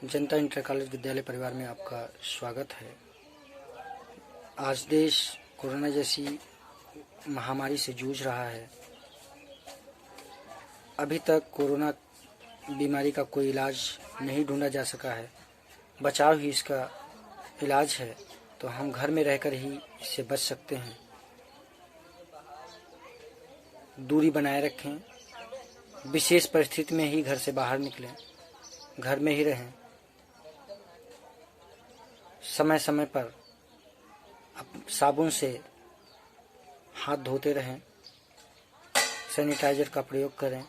जनता inter college विद्यालय परिवार में आपका स्वागत है। आज देश कोरोना जैसी महामारी से जूझ रहा है। अभी तक कोरोना बीमारी का कोई इलाज नहीं ढूंढा जा सका है। बचाव ही इसका इलाज है, तो हम घर में रहकर ही इससे बच सकते हैं। दूरी बनाए रखें, विशेष परिस्थिति में ही घर से बाहर निकलें, घर में ही रहें। समय समय पर साबुन से हाथ धोते रहें, सैनिटाइजर का प्रयोग करें।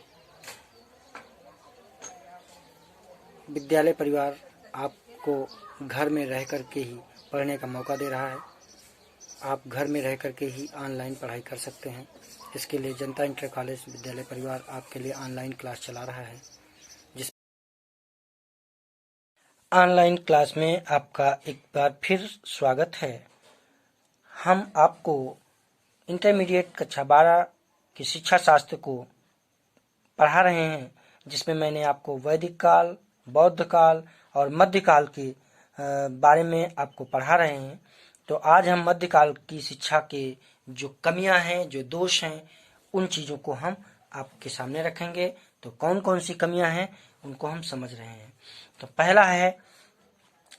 विद्यालय परिवार आपको घर में रह कर के ही पढ़ने का मौका दे रहा है। आप घर में रह कर के ही ऑनलाइन पढ़ाई कर सकते हैं। इसके लिए जनता इंटर कॉलेज विद्यालय परिवार आपके लिए ऑनलाइन क्लास चला रहा है। ऑनलाइन क्लास में आपका एक बार फिर स्वागत है। हम आपको इंटरमीडिएट कक्षा 12 की शिक्षा शास्त्र को पढ़ा रहे हैं, जिसमें मैंने आपको वैदिक काल, बौद्ध काल और मध्यकाल के बारे में आपको पढ़ा रहे हैं। तो आज हम मध्यकाल की शिक्षा के जो कमियां हैं, जो दोष हैं, उन चीज़ों को हम आपके सामने रखेंगे। तो कौन कौन सी कमियां हैं उनको हम समझ रहे हैं। तो पहला है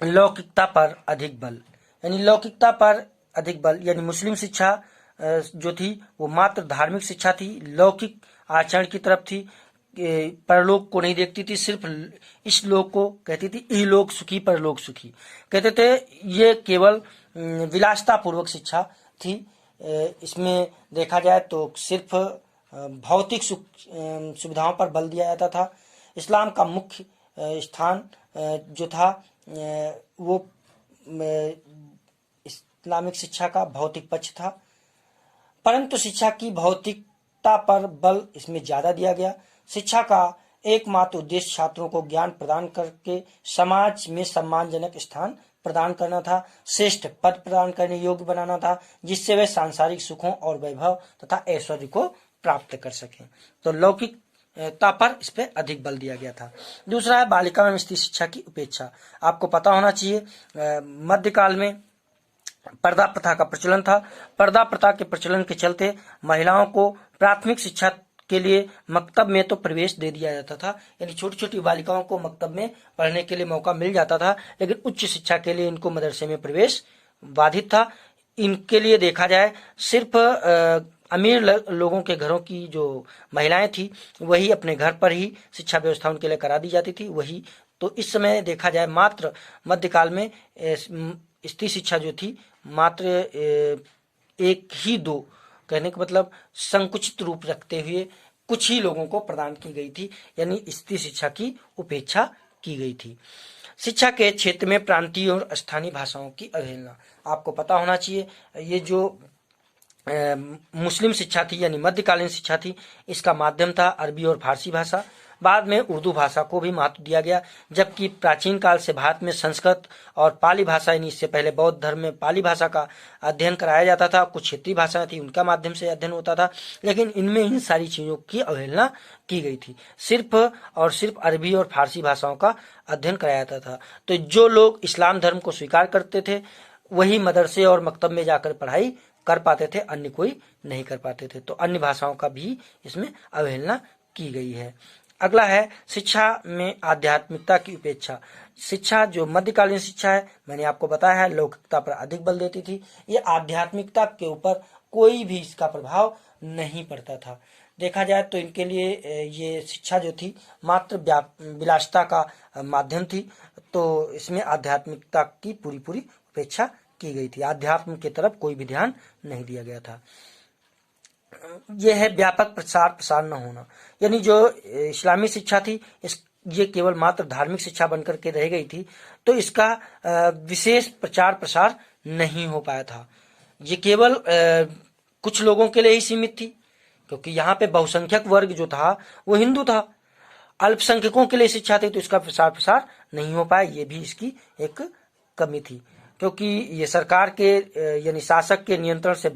लौकिकता पर अधिक बल। यानी लौकिकता पर अधिक बल यानी मुस्लिम शिक्षा जो थी वो मात्र धार्मिक शिक्षा थी, लौकिक आचरण की तरफ थी, परलोक को नहीं देखती थी, सिर्फ इस लोक को कहती थी, इहलोक सुखी परलोक सुखी कहते थे। ये केवल विलासिता पूर्वक शिक्षा थी। इसमें देखा जाए तो सिर्फ भौतिक सुविधाओं पर बल दिया जाता था। इस्लाम का मुख्य स्थान जो था वो इस्लामिक शिक्षा का भौतिक पक्ष था, परंतु शिक्षा की भौतिकता पर बल इसमें ज्यादा दिया गया। शिक्षा का एकमात्र उद्देश्य छात्रों को ज्ञान प्रदान करके समाज में सम्मानजनक स्थान प्रदान करना था, श्रेष्ठ पद प्रदान करने योग्य बनाना था, जिससे वे सांसारिक सुखों और वैभव तथा ऐश्वर्य को प्राप्त कर सकें। तो लौकिक पर इस पे अधिक बल दिया गया था। दूसरा है बालिका एवं स्त्री शिक्षा की उपेक्षा। आपको पता होना चाहिए मध्यकाल में पर्दा प्रथा का प्रचलन था। पर्दा प्रथा के प्रचलन के चलते महिलाओं को प्राथमिक शिक्षा के लिए मकतब में तो प्रवेश दे दिया जाता था, यानी छोटी छोटी बालिकाओं को मकतब में पढ़ने के लिए मौका मिल जाता था, लेकिन उच्च शिक्षा के लिए इनको मदरसे में प्रवेश बाधित था। इनके लिए देखा जाए सिर्फ अमीर लोगों के घरों की जो महिलाएं थी वही अपने घर पर ही शिक्षा व्यवस्था उनके लिए करा दी जाती थी वही। तो इस समय देखा जाए मात्र मध्यकाल में स्त्री शिक्षा जो थी मात्र एक ही दो, कहने का मतलब संकुचित रूप रखते हुए कुछ ही लोगों को प्रदान की गई थी, यानी स्त्री शिक्षा की उपेक्षा की गई थी। शिक्षा के क्षेत्र में प्रांतीय और स्थानीय भाषाओं की अवहेलना। आपको पता होना चाहिए ये जो मुस्लिम शिक्षा थी यानी मध्यकालीन शिक्षा थी, इसका माध्यम था अरबी और फारसी भाषा। बाद में उर्दू भाषा को भी महत्व दिया गया, जबकि प्राचीन काल से भारत में संस्कृत और पाली भाषा, यानी इससे पहले बौद्ध धर्म में पाली भाषा का अध्ययन कराया जाता था। कुछ क्षेत्रीय भाषाएं थी उनका माध्यम से अध्ययन होता था, लेकिन इनमें इन सारी चीजों की अवहेलना की गई थी। सिर्फ और सिर्फ अरबी और फारसी भाषाओं का अध्ययन कराया जाता था। तो जो लोग इस्लाम धर्म को स्वीकार करते थे वही मदरसे और मकतब में जाकर पढ़ाई कर पाते थे, अन्य कोई नहीं कर पाते थे। तो अन्य भाषाओं का भी इसमें अवहेलना की गई है। अगला है शिक्षा में आध्यात्मिकता की उपेक्षा। शिक्षा जो मध्यकालीन शिक्षा है, मैंने आपको बताया है, लौकिकता पर अधिक बल देती थी। ये आध्यात्मिकता के ऊपर कोई भी इसका प्रभाव नहीं पड़ता था। देखा जाए तो इनके लिए ये शिक्षा जो थी मात्र विलासिता का माध्यम थी। तो इसमें आध्यात्मिकता की पूरी पूरी उपेक्षा की गई थी। आध्यात्म की तरफ कोई भी ध्यान नहीं दिया गया था। यह है व्यापक प्रचार प्रसार न होना, यानी जो इस्लामी शिक्षा थी ये केवल मात्र धार्मिक शिक्षा बनकर के रह गई थी, तो इसका विशेष प्रचार प्रसार नहीं हो पाया था। ये केवल कुछ लोगों के लिए ही सीमित थी, क्योंकि यहाँ पे बहुसंख्यक वर्ग जो था वो हिंदू था। अल्पसंख्यकों के लिए शिक्षा थी तो इसका प्रचार प्रसार नहीं हो पाया, ये भी इसकी एक कमी थी। क्योंकि ये सरकार के यानी शासक के नियंत्रण से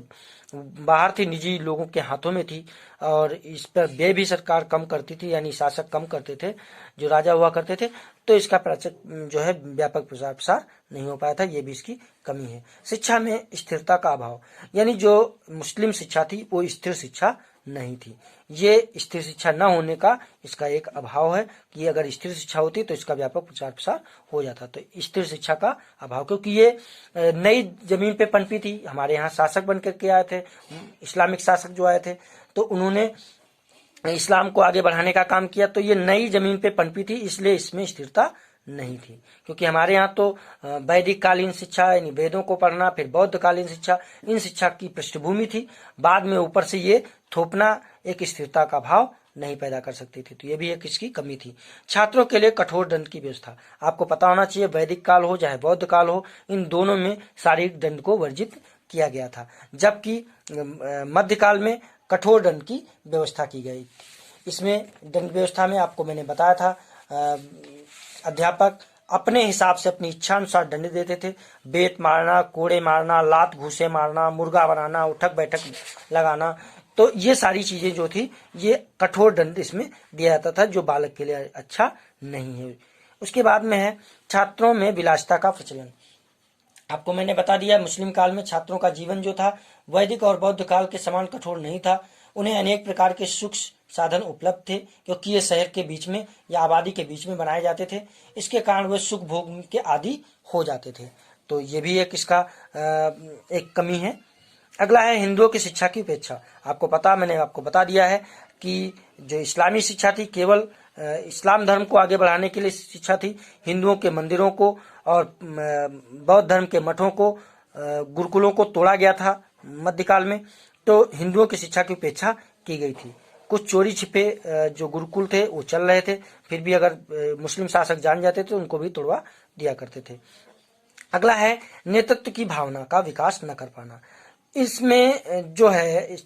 बाहर थी, निजी लोगों के हाथों में थी और इस पर व्यय भी सरकार कम करती थी, यानी शासक कम करते थे, जो राजा हुआ करते थे। तो इसका जो है व्यापक प्रचार प्रसार नहीं हो पाया था, ये भी इसकी कमी है। शिक्षा में स्थिरता का अभाव, यानी जो मुस्लिम शिक्षा थी वो स्थिर शिक्षा नहीं थी। ये स्थिर शिक्षा न होने का इसका एक अभाव है कि अगर स्थिर शिक्षा होती तो इसका व्यापक प्रचार प्रसार हो जाता। तो स्थिर शिक्षा का अभाव, क्योंकि ये नई जमीन पे पनपी थी। हमारे यहाँ शासक बन करके आए थे, इस्लामिक शासक जो आए थे, तो उन्होंने इस्लाम को आगे बढ़ाने का काम किया। तो ये नई जमीन पे पनपी थी, इसलिए इसमें स्थिरता नहीं थी। क्योंकि हमारे यहाँ तो वैदिक कालीन शिक्षा यानी वेदों को पढ़ना, फिर बौद्ध कालीन शिक्षा, इन शिक्षा की पृष्ठभूमि थी। बाद में ऊपर से ये थोपना एक स्थिरता का भाव नहीं पैदा कर सकती थी। तो ये भी एक इसकी कमी थी। छात्रों के लिए कठोर दंड की व्यवस्था, आपको पता होना चाहिए, वैदिक काल हो चाहे बौद्ध काल हो, इन दोनों में शारीरिक दंड को वर्जित किया गया था, जबकि मध्यकाल में कठोर दंड की व्यवस्था की गई। इसमें दंड व्यवस्था में आपको मैंने बताया था, अध्यापक अपने हिसाब से अपनी इच्छा अनुसार दंड देते थे। बेत मारना, कोड़े मारना, लात घूसे मारना, मुर्गा बनाना, उठक बैठक लगाना, तो ये सारी चीजें जो थी ये कठोर दंड इसमें दिया जाता था, जो बालक के लिए अच्छा नहीं है। उसके बाद में है छात्रों में विलासिता का प्रचलन। आपको मैंने बता दिया, मुस्लिम काल में छात्रों का जीवन जो था वैदिक और बौद्ध काल के समान कठोर नहीं था। उन्हें अनेक प्रकार के सुख साधन उपलब्ध थे, क्योंकि ये शहर के बीच में या आबादी के बीच में बनाए जाते थे। इसके कारण वे सुख भोग के आदि हो जाते थे। तो ये भी एक इसका एक कमी है। अगला है हिंदुओं की शिक्षा की उपेक्षा। मैंने आपको बता दिया है कि जो इस्लामी शिक्षा थी केवल इस्लाम धर्म को आगे बढ़ाने के लिए शिक्षा थी। हिंदुओं के मंदिरों को और बौद्ध धर्म के मठों को, गुरुकुलों को तोड़ा गया था मध्यकाल में। तो हिंदुओं की शिक्षा की उपेक्षा की गई थी। कुछ चोरी छिपे जो गुरुकुल थे वो चल रहे थे, फिर भी अगर मुस्लिम शासक जान जाते तो उनको भी तोड़वा दिया करते थे। अगला है नेतृत्व की भावना का विकास न कर पाना। इसमें जो है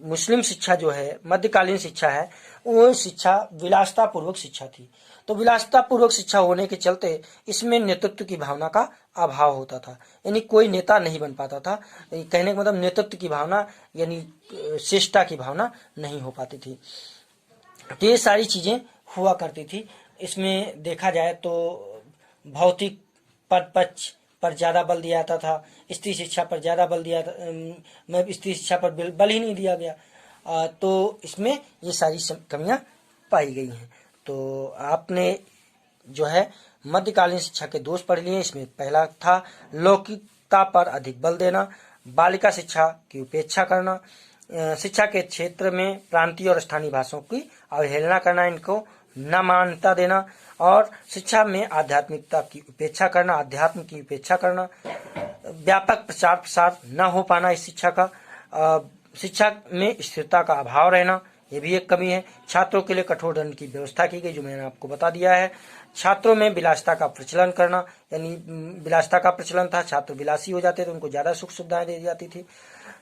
मुस्लिम शिक्षा जो है, मध्यकालीन शिक्षा है, वो शिक्षा विलासिता पूर्वक शिक्षा थी। तो विलासिता पूर्वक शिक्षा होने के चलते इसमें नेतृत्व की भावना का अभाव होता था, यानी कोई नेता नहीं बन पाता था। कहने का मतलब नेतृत्व की भावना यानी श्रेष्ठता की भावना नहीं हो पाती थी। तो ये सारी चीजें हुआ करती थी। इसमें देखा जाए तो भौतिक पद पक्ष पर ज्यादा बल दिया जाता था, स्त्री शिक्षा पर ज्यादा बल दिया, स्त्री शिक्षा पर बल ही नहीं दिया गया। तो इसमें ये सारी कमियां पाई गई हैं। तो आपने जो है मध्यकालीन शिक्षा के दोष पढ़ लिए। इसमें पहला था लौकिकता पर अधिक बल देना, बालिका शिक्षा की उपेक्षा करना, शिक्षा के क्षेत्र में प्रांतीय और स्थानीय भाषाओं की अवहेलना करना, इनको न मान्यता देना, और शिक्षा में आध्यात्मिकता की उपेक्षा करना, अध्यात्म की उपेक्षा करना, व्यापक प्रचार प्रसार न हो पाना इस शिक्षा का, शिक्षा में स्थिरता का अभाव रहना, ये भी एक कमी है। छात्रों के लिए कठोर दंड की व्यवस्था की गई, जो मैंने आपको बता दिया है। छात्रों में विलासिता का प्रचलन करना, यानी विलासिता का प्रचलन था, छात्र विलासी हो जाते थे, उनको ज्यादा सुख सुविधाएं दी जाती थी।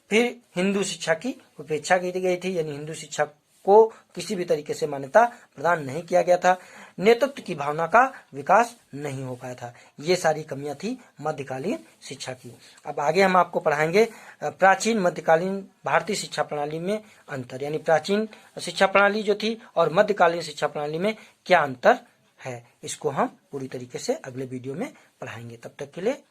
फिर हिंदू शिक्षा की उपेक्षा की गई थी, यानी हिंदू शिक्षा को किसी भी तरीके से मान्यता प्रदान नहीं किया गया था। नेतृत्व की भावना का विकास नहीं हो पाया था। ये सारी कमियां थी मध्यकालीन शिक्षा की। अब आगे हम आपको पढ़ाएंगे प्राचीन मध्यकालीन भारतीय शिक्षा प्रणाली में अंतर, यानी प्राचीन शिक्षा प्रणाली जो थी और मध्यकालीन शिक्षा प्रणाली में क्या अंतर है, इसको हम पूरी तरीके से अगले वीडियो में पढ़ाएंगे। तब तक के लिए